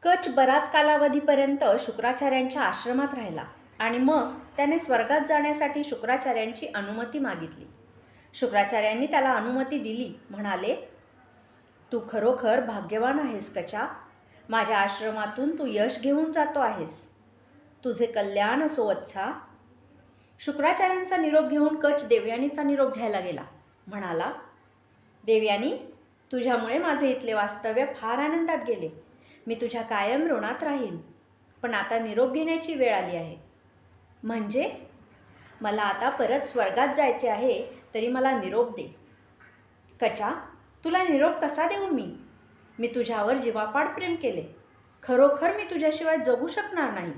कच बराच कालावधीपर्यंत शुक्राचार्यांच्या आश्रमात राहिला आणि मग त्याने स्वर्गात जाण्यासाठी शुक्राचार्यांची अनुमती मागितली. शुक्राचार्यांनी त्याला अनुमती दिली. म्हणाले, तू खरोखर भाग्यवान आहेस कचा. माझ्या आश्रमातून तू यश घेऊन जातो आहेस. तुझे कल्याण असो वत्सा. शुक्राचार्यांचा निरोप घेऊन कच देवयानीचा निरोप घ्यायला गेला. म्हणाला, देवयानी, तुझ्यामुळे माझे इथले वास्तव्य फार आनंदात गेले. मी तुझ्या कायम ऋणात राहील. पण आता निरोप घेण्याची वेळ आली आहे. म्हणजे मला आता परत स्वर्गात जायचे आहे, तरी मला निरोप दे. कचा, तुला निरोप कसा देऊ मी? मी तुझ्यावर जीवापाड प्रेम केले. खरोखर मी तुझ्याशिवाय जगू शकणार नाही.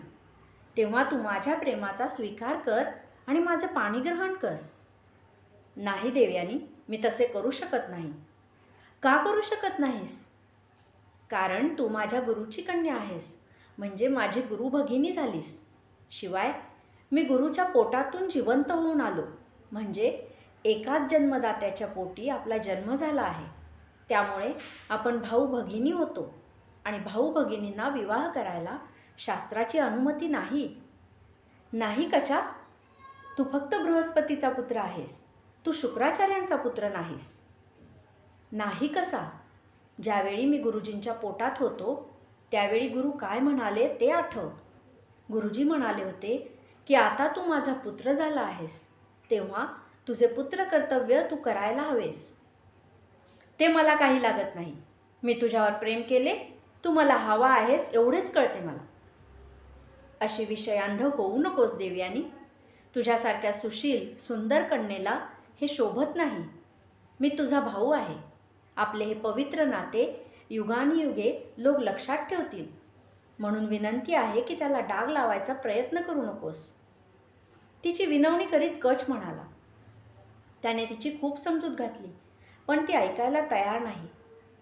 तेव्हा तू माझ्या प्रेमाचा स्वीकार कर आणि माझे पाणी ग्रहण कर. नाही देवयानी, मी तसे करू शकत नाही. का करू शकत नाहीस? कारण तू माझ्या गुरुची कन्या आहेस, म्हणजे माझी गुरु भगिनी झालीस. शिवाय मी गुरुच्या पोटातून जिवंत होऊन आलो, म्हणजे एकाच जन्मदात्याच्या पोटी आपला जन्म झाला आहे. त्यामुळे आपण भाऊ भगिनी होतो आणि भाऊ भगिनींना विवाह करायला शास्त्राची अनुमती नाही. नाही कचा, तू फक्त बृहस्पतीचा पुत्र आहेस. तू शुक्राचार्यांचा पुत्र नाहीस. नाही कसा? ज्यावेळी मी गुरुजींच्या पोटात होतो त्यावेळी गुरु काय म्हणाले ते आठव. गुरुजी म्हणाले होते की आता तू माझा पुत्र झाला आहेस, तेव्हा तुझे पुत्र कर्तव्य तू करायला हवेस. ते मला काही लागत नाही. मी तुझ्यावर प्रेम केले, तू मला हवा आहेस एवढेच कळते मला. अशी विषयांध होऊ नकोस देवयानी. तुझ्यासारख्या सुशील सुंदर कन्येला हे शोभत नाही. मी तुझा भाऊ आहे. आपले हे पवित्र नाते युगानुयुगे लोक लक्षात ठेवतील. म्हणून विनंती आहे की त्याला डाग लावायचा प्रयत्न करू नकोस. तिची विनवणी करीत कच म्हणाला. त्याने तिची खूप समजूत घातली, पण ती ऐकायला तयार नाही.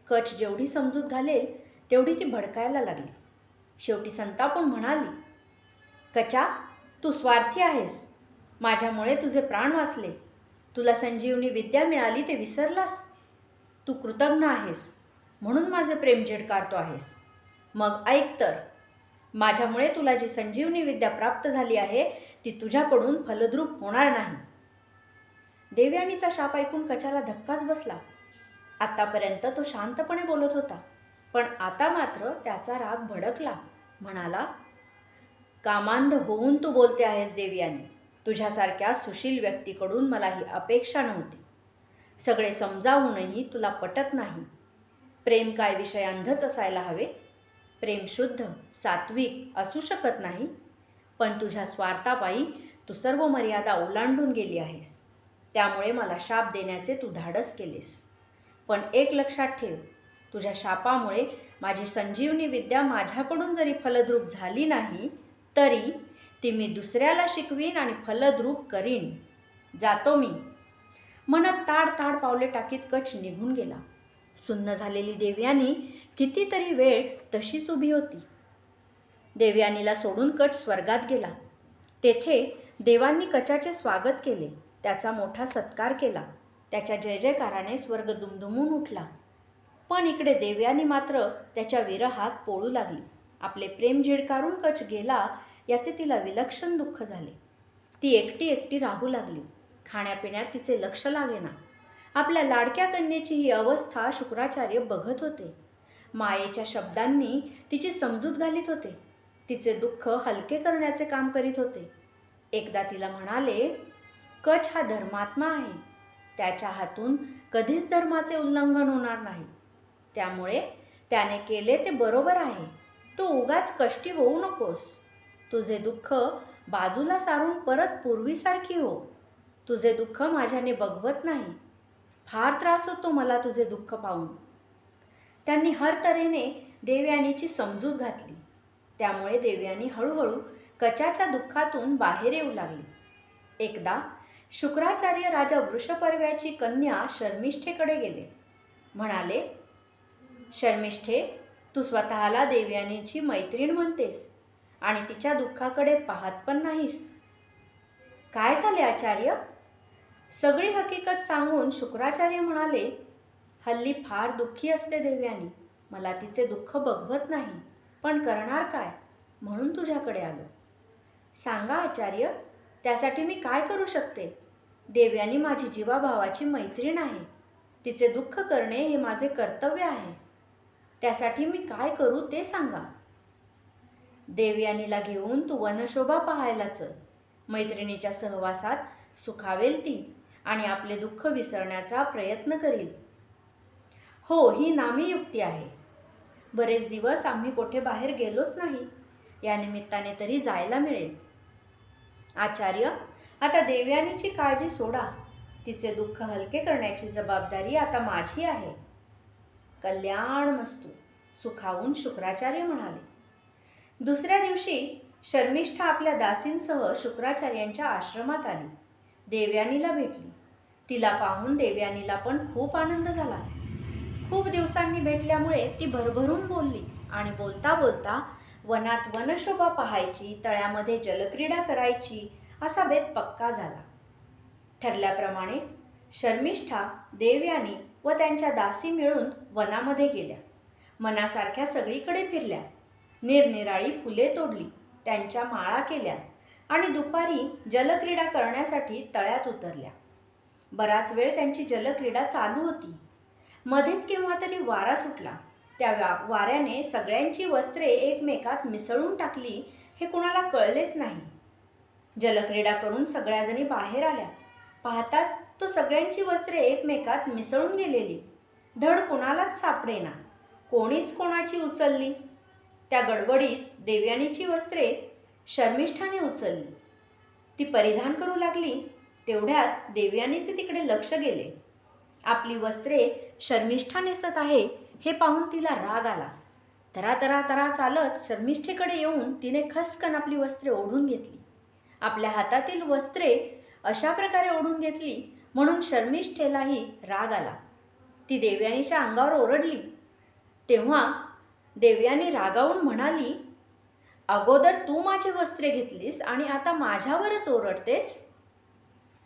कच जेवढी समजूत घालेल तेवढी ती भडकायला लागली. शेवटी संतापून म्हणाली, कचा, तू स्वार्थी आहेस. माझ्यामुळे तुझे प्राण वाचले. तुला संजीवनी विद्या मिळाली ते विसरलास. तू कृतज्ञ आहेस म्हणून माझे प्रेम झिडकारतो आहेस. मग ऐक तर, माझ्यामुळे तुला जी संजीवनी विद्या प्राप्त झाली आहे ती तुझ्याकडून फलद्रूप होणार नाही. देवयानीचा शाप ऐकून कचाला धक्काच बसला. आतापर्यंत तो शांतपणे बोलत होता, पण आता मात्र त्याचा राग भडकला. म्हणाला, कामांध होऊन तू बोलते आहेस देवयानी. तुझ्यासारख्या सुशील व्यक्तीकडून मला ही अपेक्षा नव्हती. सगळे समजावूनही तुला पटत नाही. प्रेम काय विषयांधच असायला हवे? प्रेम शुद्ध सात्विक असू शकत नाही. पण तुझ्या स्वार्थापायी तू सर्व मर्यादा ओलांडून गेली आहेस. त्यामुळे मला शाप देण्याचे तू धाडस केलेस. पण एक लक्षात ठेव, तुझ्या शापामुळे माझी संजीवनी विद्या माझ्याकडून जरी फलद्रूप झाली नाही तरी ती मी दुसऱ्याला शिकवीन आणि फलद्रूप करीन. जातो मी. म्हणत ताड ताड पावले टाकीत कच निघून गेला. सुन्न झालेली देवयानी कितीतरी वेळ तशीच उभी होती. देवयानीला सोडून कच स्वर्गात गेला. तेथे देवांनी कचाचे स्वागत केले. त्याचा मोठा सत्कार केला. त्याच्या जय जयकाराने स्वर्ग दुमदुमून उठला. पण इकडे देवयानी मात्र त्याच्या विरहात पोळू लागली. आपले प्रेम झिडकारून कच गेला याचे तिला विलक्षण दुःख झाले. ती एकटी एकटी राहू लागली. खाण्यापिण्यात तिचे लक्ष लागेना. आपल्या लाडक्या कन्येची ही अवस्था शुक्राचार्य बघत होते. मायेच्या शब्दांनी तिची समजूत घालीत होते. तिचे दुःख हलके करण्याचे काम करीत होते. एकदा तिला म्हणाले, कच हा धर्मात्मा आहे. त्याच्या हातून कधीच धर्माचे उल्लंघन होणार नाही. त्यामुळे त्याने केले ते बरोबर आहे. तू उगाच कष्टी होऊ नकोस. तुझे दुःख बाजूला सारून परत पूर्वीसारखी हो. तुझे दुःख माझ्याने बघवत नाही. फार त्रास होतो मला तुझे दुःख पाहून. त्यांनी हर तऱ्हेने देवयानीची समजूत घातली. त्यामुळे देवयानी हळूहळू कचाच्या दुःखातून बाहेर येऊ लागली. एकदा शुक्राचार्य राजा वृषपर्व्याची कन्या शर्मिष्ठेकडे गेले. म्हणाले, शर्मिष्ठे, तू स्वतःला देवयानीची मैत्रीण म्हणतेस आणि तिच्या दुःखाकडे पाहत पण नाहीस. काय झाले आचार्य? सगळी हकीकत सांगून शुक्राचार्य म्हणाले, हल्ली फार दुःखी असते देवयानी. मला तिचे दुःख बघवत नाही. पण करणार काय म्हणून तुझ्याकडे आलो. सांगा आचार्य, त्यासाठी मी काय करू शकते? देवयानी माझी जीवाभावाची मैत्रीण आहे. तिचे दुःख करणे हे माझे कर्तव्य आहे. त्यासाठी मी काय करू ते सांगा. देवयानीला घेऊन तू वनशोभा पाहायला चल. मैत्रिणीच्या सहवासात सुखावेल ती आणि आपले दुःख विसरण्याचा प्रयत्न करील. हो, ही नामी युक्ती आहे. बरेच दिवस आम्ही कोठे बाहेर गेलोच नाही. या निमित्ताने तरी जायला मिळेल. आचार्य, आता देवयानीची काळजी सोडा. तिचे दुःख हलके करण्याची जबाबदारी आता माझी आहे. कल्याणमस्तु, सुखावून शुक्राचार्य म्हणाले. दुसऱ्या दिवशी शर्मिष्ठा आपल्या दासींसह शुक्राचार्यांच्या आश्रमात आली. देवयानीला भेटली. तिला पाहून देवयानीला पण खूप आनंद झाला. खूप दिवसांनी भेटल्यामुळे ती भरभरून बोलली आणि बोलता बोलता वनात वनशोभा पाहायची, तळ्यामध्ये जलक्रीडा करायची असा बेत पक्का झाला. ठरल्याप्रमाणे शर्मिष्ठा, देवयानी व त्यांच्या दासी मिळून वनामध्ये गेल्या. मनासारख्या सगळीकडे फिरल्या. निरनिराळी फुले तोडली, त्यांच्या माळा केल्या आणि दुपारी जलक्रीडा करण्यासाठी तळ्यात उतरल्या. बराच वेळ त्यांची जलक्रीडा चालू होती. मध्येच केव्हा तरी वारा सुटला. त्या वाऱ्याने सगळ्यांची वस्त्रे एकमेकात मिसळून टाकली हे कुणाला कळलेच नाही. जलक्रीडा करून सगळ्याजणी बाहेर आल्या. पाहतात तो सगळ्यांची वस्त्रे एकमेकात मिसळून गेलेली. धड कुणालाच सापडेना. कोणीच कोणाची उचलली. त्या गडबडीत देवयानीची वस्त्रे शर्मिष्ठाने उचलली. ती परिधान करू लागली. तेवढ्यात देवयानीचे तिकडे लक्ष गेले. आपली वस्त्रे शर्मिष्ठा नेसत आहे हे पाहून तिला राग आला. तरा तरा तरा चालत शर्मिष्ठेकडे येऊन तिने खसकन आपली वस्त्रे ओढून घेतली. आपल्या हातातील वस्त्रे अशा प्रकारे ओढून घेतली म्हणून शर्मिष्ठेलाही राग आला. ती देवयानीच्या अंगावर ओरडली. तेव्हा देवयानी रागावून म्हणाली, अगोदर तू माझी वस्त्रे घेतलीस आणि आता माझ्यावरच ओरडतेस.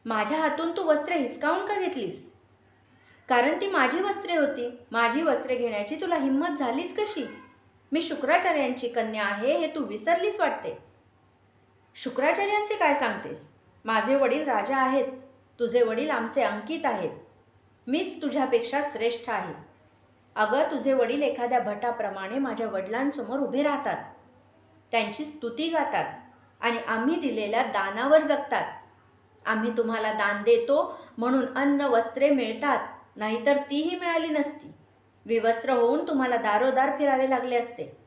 माझ्या हातून तू वस्त्रे हिसकावून का घेतलीस? कारण ती माझी वस्त्रे होती. माझी वस्त्रे घेण्याची तुला हिंमत झालीच कशी? मी शुक्राचार्यांची कन्या आहे हे तू विसरलीस वाटते. शुक्राचार्यांचे काय सांगतेस? माझे वडील राजा आहेत. तुझे वडील आमचे अंकित आहेत. मीच तुझ्यापेक्षा श्रेष्ठ आहे. अगं, तुझे वडील एखाद्या भटाप्रमाणे माझ्या वडिलांसमोर उभे राहतात. त्यांची स्तुती गातात आणि आम्ही दिलेल्या दानावर जगतात. आम्ही तुम्हाला दान देतो म्हणून अन्न वस्त्रे मिळतात, नाहीतर तीही मिळाली नसती. विवस्त्र होऊन तुम्हाला दारोदार फिरावे लागले असते.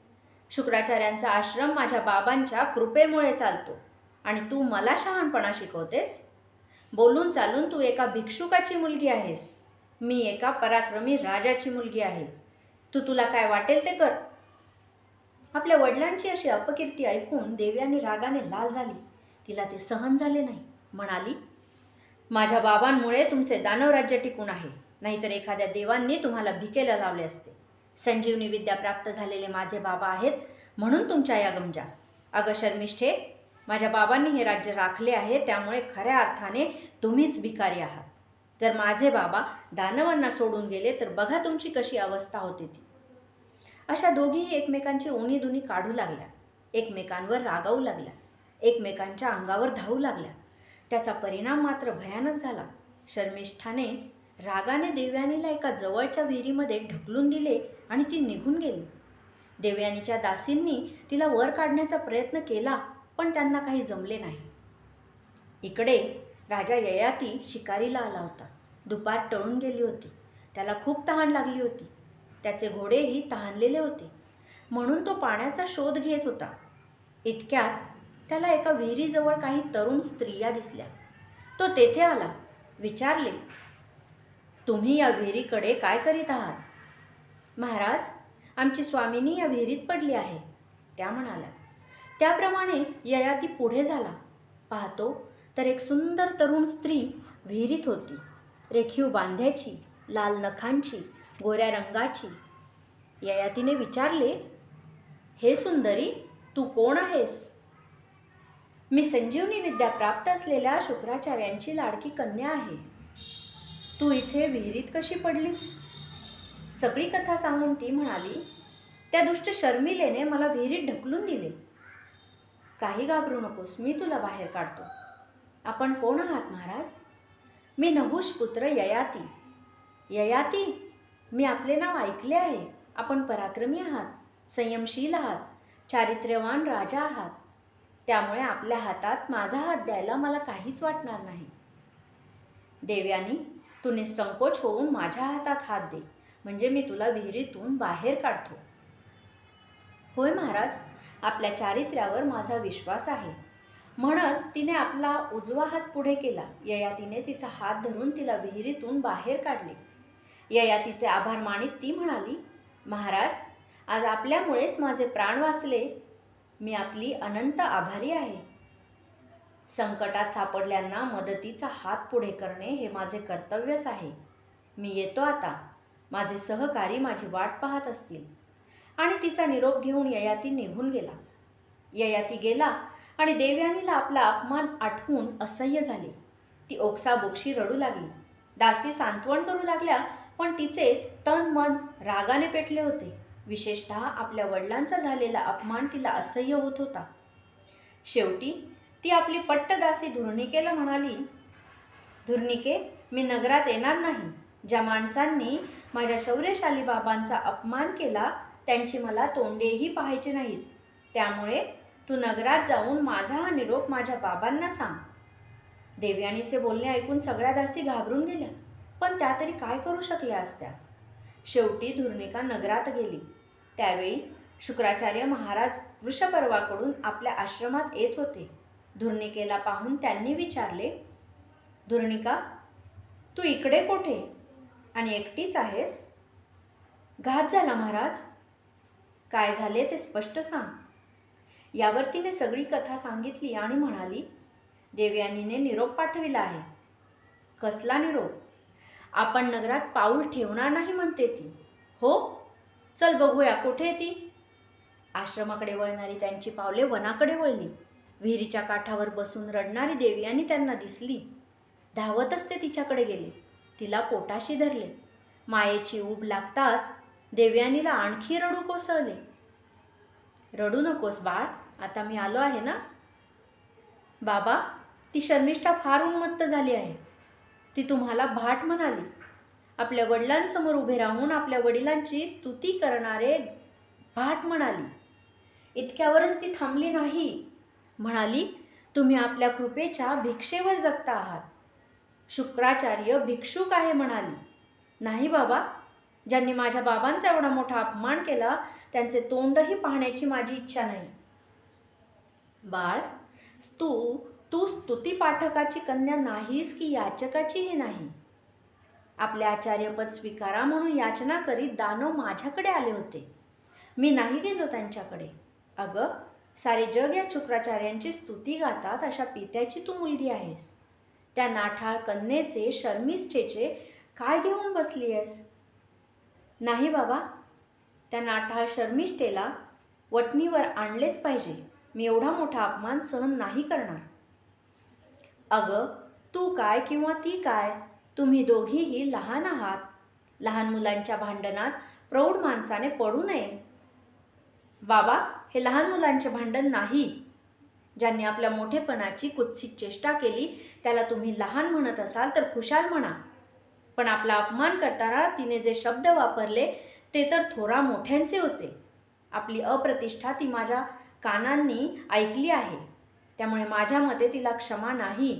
शुक्राचार्यांचा आश्रम माझ्या बाबांच्या कृपेमुळे चालतो आणि तू मला शहाणपणा शिकवतेस. बोलून चालून तू एका भिक्षुकाची मुलगी आहेस. मी एका पराक्रमी राजाची मुलगी आहे. तुला काय वाटेल ते कर. आपल्या वडिलांची अशी अपकीर्ती ऐकून देवयानी रागाने लाल झाली. तिला ते सहन झाले नाही. म्हणाली, माझ्या बाबांमुळे तुमचे दानव राज्य टिकून आहे, नाहीतर एखाद्या देवांनी तुम्हाला भिकेला लावले असते. संजीवनी विद्या प्राप्त झालेले माझे बाबा आहेत म्हणून तुमच्या या गमजा. अगं शर्मिष्ठे, माझ्या बाबांनी हे राज्य राखले आहे, त्यामुळे खऱ्या अर्थाने तुम्हीच भिकारी आहात. जर माझे बाबा दानवांना सोडून गेले तर बघा तुमची कशी अवस्था होती ती. अशा दोघीही एकमेकांची उणीधुणी काढू लागल्या. एकमेकांवर रागावू लागल्या. एकमेकांच्या अंगावर धावू लागल्या. त्याचा परिणाम मात्र भयानक झाला. शर्मिष्ठाने रागाने देवयानीला एका जवळच्या विहिरीमध्ये ढकलून दिले आणि ती निघून गेली. देवयानीच्या दासींनी तिला वर काढण्याचा प्रयत्न केला, पण त्यांना काही जमले नाही. इकडे राजा ययाती शिकारीला आला होता. दुपार टळून गेली होती. त्याला खूप तहान लागली होती. त्याचे घोडेही तहानलेले होते, म्हणून तो पाण्याचा शोध घेत होता. इतक्यात त्याला एका विहिरीजवळ काही तरुण स्त्रिया दिसल्या. तो तेथे आला. विचारले, तुम्ही या विहिरीकडे काय करीत आहात? महाराज, आमची स्वामिनी या विहिरीत पडली आहे, त्या म्हणाल्या. त्याप्रमाणे ययाती पुढे झाला. पाहतो तर एक सुंदर तरुण स्त्री विहिरीत होती. रेखीव बांध्याची, लाल नखांची, गोऱ्या रंगाची. ययातीने विचारले, हे सुंदरी, तू कोण आहेस? मी संजीवनी विद्या प्राप्त असलेल्या शुक्राचार्यांची लाडकी कन्या आहे. तू इथे विहिरीत कशी पडलीस? सगळी कथा सांगून ती म्हणाली, त्या दुष्ट शर्मिलेने मला विहिरीत ढकलून दिले. काही घाबरू नकोस, मी तुला बाहेर काढतो. आपण कोण आहात महाराज? मी नहुष पुत्र ययाती. ययाती, मी आपले नाव ऐकले आहे. आपण पराक्रमी आहात, संयमशील आहात, चारित्र्यवान राजा आहात. त्यामुळे आपल्या हातात माझा हात द्यायला मला काहीच वाटणार नाही. देव्यानी, तू निसंकोच होऊन माझ्या हातात हात दे, म्हणजे मी तुला विहिरीतून बाहेर काढतो. होय महाराज, आपल्या चारित्र्यावर माझा विश्वास आहे, म्हणत तिने आपला उजवा हात पुढे केला. ययातीने तिचा हात धरून तिला विहिरीतून बाहेर काढले. ययातीचे आभार मानित ती म्हणाली, महाराज, आज आपल्यामुळेच माझे प्राण वाचले. मी आपली अनंत आभारी आहे. संकटात सापडल्यांना मदतीचा हात पुढे करणे हे माझे कर्तव्यच आहे. मी येतो आता. माझे सहकारी माझी वाट पाहत असतील. आणि तिचा निरोप घेऊन ययाती निघून गेला. ययाती गेला आणि देवयानीला आपला अपमान आठवून असह्य झाले. ती ओक्साबोक्षी रडू लागली. दासी सांत्वन करू लागल्या, पण तिचे तन मन रागाने पेटले होते. विशेषतः आपल्या वडिलांचा झालेला अपमान तिला असह्य होत होता. शेवटी ती आपली पट्टदासी धुर्निकेला म्हणाली, धुर्निके, मी नगरात येणार नाही. ज्या माणसांनी माझ्या शौर्यशाली बाबांचा अपमान केला त्यांची मला तोंडेही पाहायचे नाहीत. त्यामुळे तू नगरात जाऊन माझा हा निरोप माझ्या बाबांना सांग. देवयानीचे बोलणे ऐकून सगळ्या दासी घाबरून गेल्या, पण त्या तरी काय करू शकल्या असत्या. शेवटी धुर्निका नगरात गेली. त्यावेळी शुक्राचार्य महाराज वृषपर्वाकडून आपल्या आश्रमात येत होते. धुर्निकेला पाहून त्यांनी विचारले, धुर्निका, तू इकडे कोठे आणि एकटीच आहेस? घात झाला महाराज. काय झाले ते स्पष्ट सांग. यावर तिने सगळी कथा सांगितली आणि म्हणाली, देवयानीने निरोप पाठविला आहे. कसला निरोप? आपण नगरात पाऊल ठेवणार नाही म्हणते ती. हो, चल बघूया कुठे ती. आश्रमाकडे वळणारी त्यांची पावले वनाकडे वळली. विहिरीच्या काठावर बसून रडणारी देवयानी त्यांना दिसली. धावतच ते तिच्याकडे गेले. तिला पोटाशी धरले. मायेची ऊब लागताच देवयानीला आणखी रडू कोसळले. रडू नकोस बाळ, आता मी आलो आहे ना. बाबा, ती शर्मिष्ठा फार उन्मत्त झाली आहे. ती तुम्हाला भाट म्हणाली. आपल्या वडिलांसमोर उभे राहून आपल्या वडिलांची स्तुती करणारे भाट म्हणाली. इतक्यावरच ती थांबली नाही. म्हणाली, तुम्ही आपल्या कृपेच्या भिक्षेवर जगता आहात. शुक्राचार्य भिक्षुक आहे म्हणाली. नाही बाबा, ज्यांनी माझ्या बाबांचा एवढा मोठा अपमान केला त्यांचे तोंडही पाहण्याची माझी इच्छा नाही. बाळ, तू स्तुती पाठकाची कन्या नाहीस की याचकाचीही नाही. आपले आचार्यपद स्वीकारा म्हणून याचना करीत दानव माझ्याकडे आले होते. मी नाही गेलो त्यांच्याकडे. अगं, सारे जग या शुक्राचार्यांची स्तुती गातात अशा पित्याची तू मुलगी आहेस. त्या नाठाळ कन्येचे शर्मिष्ठेचे काय घेऊन बसली आहेस? नाही बाबा, त्या नाठाळ शर्मिष्ठेला वटणीवर आणलेच पाहिजे. मी एवढा मोठा अपमान सहन नाही करणार. अगं, तू काय किंवा ती काय, तुम्ही दोघीही लहान आहात. लहान मुलांच्या भांडणात प्रौढ माणसाने पडू नये. बाबा, हे लहान मुलांचे भांडण नाही. ज्यांनी आपल्या मोठेपणाची कुत्सित चेष्टा केली त्याला तुम्ही लहान म्हणत असाल तर खुशाल म्हणा, पण आपला अपमान करताना तिने जे शब्द वापरले ते तर थोरा मोठ्यांचे होते. आपली अप्रतिष्ठा ती माझ्या कानांनी ऐकली आहे, त्यामुळे माझ्या मते तिला क्षमा नाही.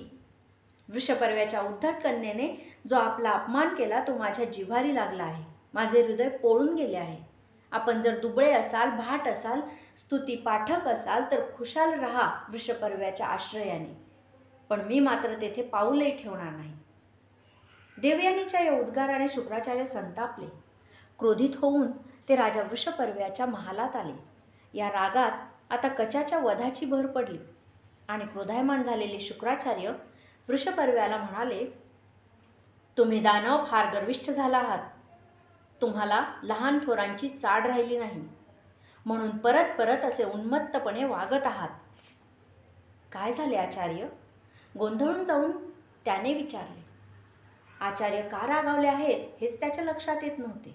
वृषपर्व्याच्या उद्धट कन्येने जो आपला अपमान केला तो माझ्या जिव्हारी लागला आहे. माझे हृदय पोळून गेले आहे. आपण जर दुबळे असाल, भाट असाल, स्तुती पाठक असाल तर खुशाल राहा वृषपर्व्याच्या आश्रयाने, पण मी मात्र तेथे पाऊलही ठेवणार नाही. देवयानीच्या या उद्गाराने शुक्राचार्य संतापले. क्रोधित होऊन ते राजा वृषपर्व्याच्या महालात आले. या रागात आता कचाच्या वधाची भर पडली आणि क्रोधायमान झालेले शुक्राचार्य वृषपर्व्याला म्हणाले, तुम्ही दानव फार गर्विष्ठ झाला आहात. तुम्हाला लहान थोरांची चाड राहिली नाही, म्हणून परत परत असे उन्मत्तपणे वागत आहात. काय झाले आचार्य? गोंधळून जाऊन त्याने विचारले. आचार्य का रागावले आहेत हेच त्याच्या लक्षात येत नव्हते.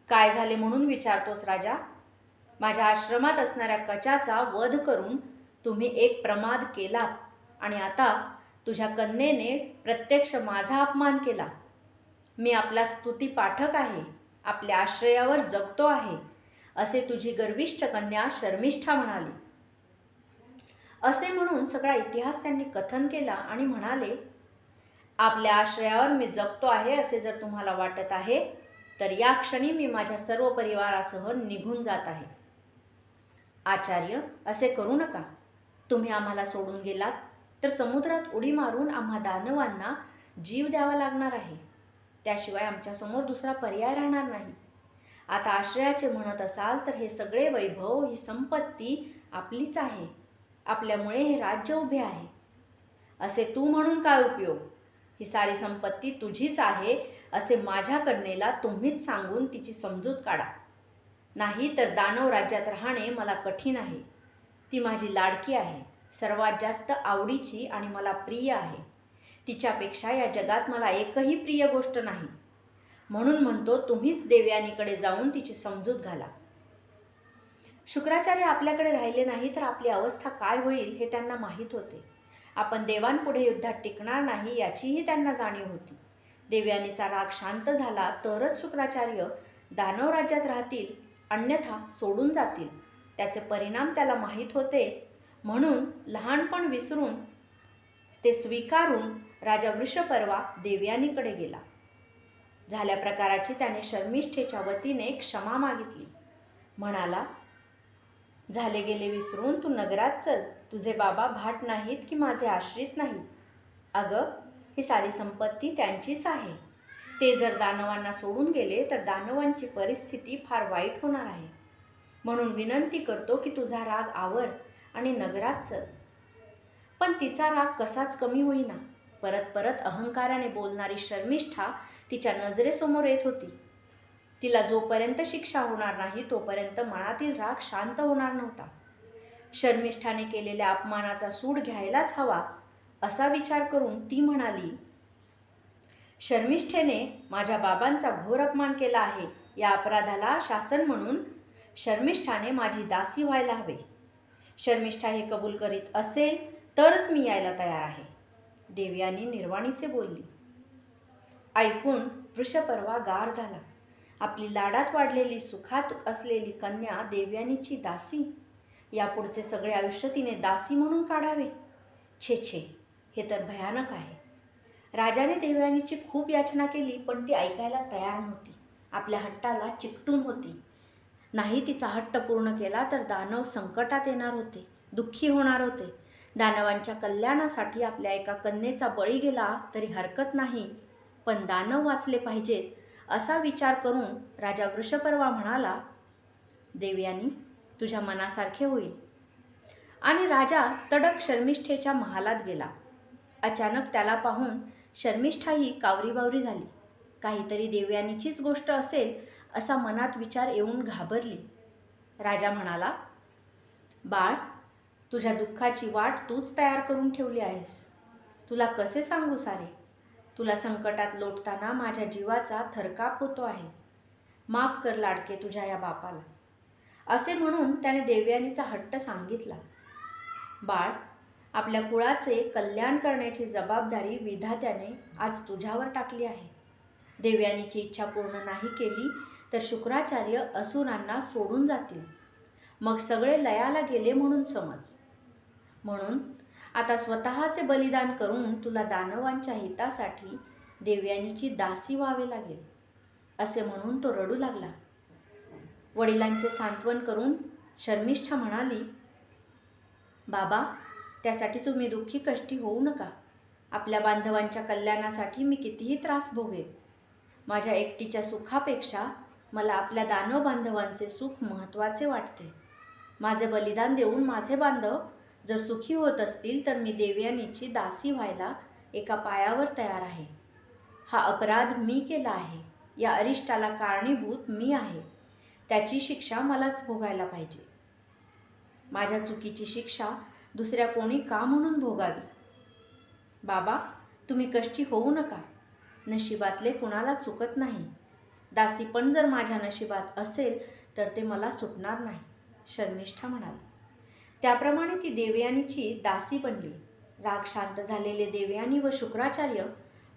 काय झाले म्हणून विचारतोस राजा? माझ्या आश्रमात असणाऱ्या कचाचा वध करून तुम्ही एक प्रमाद केलात आणि आता तुझ्या कन्येने प्रत्यक्ष माझा अपमान केला. मी आपला स्तुती पाठक आहे, आपल्या आश्रयावर जगतो आहे, असे तुझी गर्विष्ठ कन्या शर्मिष्ठा म्हणाली. असे म्हणून सगळा इतिहास त्यांनी कथन केला आणि म्हणाले, आपल्या आश्रयावर मी जगतो आहे असे जर तुम्हाला वाटत आहे तर या क्षणी मी माझ्या सर्व परिवारासह निघून जात आहे. आचार्य, असे करू नका. तुम्ही आम्हाला सोडून गेलात तर समुद्रात उडी मारून आम्हा दानवांना जीव द्यावा लागणार आहे. त्याशिवाय आमच्यासमोर दुसरा पर्याय राहणार नाही. आता आश्रयाचे म्हणत असाल तर हे सगळे वैभव, ही संपत्ती आपलीच आहे. आपल्यामुळे हे राज्य उभे आहे. असे तू म्हणून काय उपयोग? ही सारी संपत्ती तुझीच आहे असे माझ्या कन्येला तुम्हीच सांगून तिची समजूत काढा. नाही तर दानव राज्यात राहणे मला कठीण आहे. ती माझी लाडकी आहे, सर्वात जास्त आवडीची आणि मला प्रिय आहे. तिच्यापेक्षा या जगात मला एकही प्रिय गोष्ट नाही. म्हणून म्हणतो, तुम्हीच देवयानीकडे जाऊन तिची समजूत घाला. शुक्राचार्य आपल्याकडे राहिले नाही तर आपली अवस्था काय होईल हे त्यांना माहीत होते. आपण देवांपुढे युद्धात टिकणार नाही याचीही त्यांना जाणीव होती. देवयानीचा राग शांत झाला तरच शुक्राचार्य दानव राज्यात राहतील, अन्यथा सोडून जातील. त्याचे परिणाम त्याला माहीत होते. म्हणून लहानपण विसरून ते स्वीकारून राजा वृषपर्वा देवयानीकडे गेला. झाल्या प्रकाराची त्याने शर्मिष्ठेच्या वतीने क्षमा मागितली. म्हणाला, झाले गेले विसरून तू नगरात चल. तुझे बाबा भाट नाहीत की माझे आश्रित नाहीत. अगं, ही सारी संपत्ती त्यांचीच आहे. ते जर दानवांना सोडून गेले तर दानवांची परिस्थिती फार वाईट होणार आहे. म्हणून विनंती करतो की तुझा राग आवर आणि नगरात चल. पण तिचा राग कसाच कमी होईना. परत परत अहंकाराने बोलणारी शर्मिष्ठा तिच्या नजरेसमोर येत होती. तिला जोपर्यंत शिक्षा होणार नाही तोपर्यंत मनातील राग शांत होणार नव्हता. शर्मिष्ठाने केलेल्या अपमानाचा सूड घ्यायलाच हवा असा विचार करून ती म्हणाली, शर्मिष्ठेने माझ्या बाबांचा घोर अपमान केला आहे. या अपराधाला शासन म्हणून शर्मिष्ठाने माझी दासी व्हायला हवे. शर्मिष्ठा हे कबूल करीत असेल तरच मी यायला तयार आहे. देवयानी निर्वाणीचे बोलली. ऐकून वृषपर्वा गार झाला. आपली लाडात वाढलेली, सुखात असलेली कन्या देवयानीची दासी. यापुढचे सगळे आयुष्य तिने दासी म्हणून काढावे. छे छे, हे तर भयानक आहे. राजाने देवयानीची खूप याचना केली पण ती ऐकायला तयार नव्हती. आपल्या हट्टाला चिकटून होती. नाही तिचा हट्ट पूर्ण केला तर दानव संकटात येणार होते, दुःखी होणार होते. दानवांच्या कल्याणासाठी आपल्या एका कन्येचा बळी गेला तरी हरकत नाही, पण दानव वाचले पाहिजेत असा विचार करून राजा वृषपर्वा म्हणाला, देवयानी, तुझ्या मनासारखे होईल. आणि राजा तडक शर्मिष्ठेच्या महालात गेला. अचानक त्याला पाहून शर्मिष्ठाही कावरीबावरी झाली. काहीतरी देवयानीचीच गोष्ट असेल असा मनात विचार येऊन घाबरली. राजा म्हणाला, बाळ, तुझ्या दुःखाची वाट तूच तयार करून ठेवली आहेस. तुला कसे सांगू सारे? तुला संकटात लोटताना माझ्या जीवाचा थरकाप होतो आहे. माफ कर लाडके तुझ्या या बापाला. असे म्हणून त्याने देवयानीचा हट्ट सांगितला. बाळ, आपल्या कुळाचे कल्याण करण्याची जबाबदारी विधात्याने आज तुझ्यावर टाकली आहे. देवयानीची इच्छा पूर्ण नाही केली तर शुक्राचार्य असुरांना सोडून जातील. मग सगळे लयाला गेले म्हणून समज. म्हणून आता स्वतःचे बलिदान करून तुला दानवांच्या हितासाठी देवयानीची दासी व्हावे लागेल. असे म्हणून तो रडू लागला. वडिलांचे सांत्वन करून शर्मिष्ठा म्हणाली, बाबा, त्यासाठी तुम्ही दुःखी कष्टी होऊ नका. आपल्या बांधवांच्या कल्याणासाठी मी कितीही त्रास भोगेन. माझ्या एकटीच्या सुखापेक्षा मला आपल्या दानव बांधवांचे सुख महत्त्वाचे वाटते. माझे बलिदान देऊन माझे बांधव जर सुखी होत असतील तर मी देवयानीची दासी व्हायला एका पायावर तयार आहे. हा अपराध मी केला आहे. या अरिष्टाला कारणीभूत मी आहे. त्याची शिक्षा मलाच भोगायला पाहिजे. माझ्या चुकीची शिक्षा दुसऱ्या कोणी का म्हणून भोगावी? बाबा, तुम्ही कष्टी होऊ नका. नशिबातले कुणाला चुकत नाही. दासी पण जर माझ्या नशिबात असेल तर ते मला सुटणार नाही, शर्मिष्ठा म्हणाली. त्याप्रमाणे ती देवयानीची दासी बनली. राग शांत झालेले देवयानी व शुक्राचार्य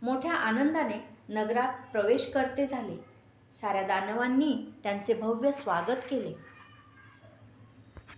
मोठ्या आनंदाने नगरात प्रवेश करते झाले. साऱ्या दानवांनी त्यांचे भव्य स्वागत केले.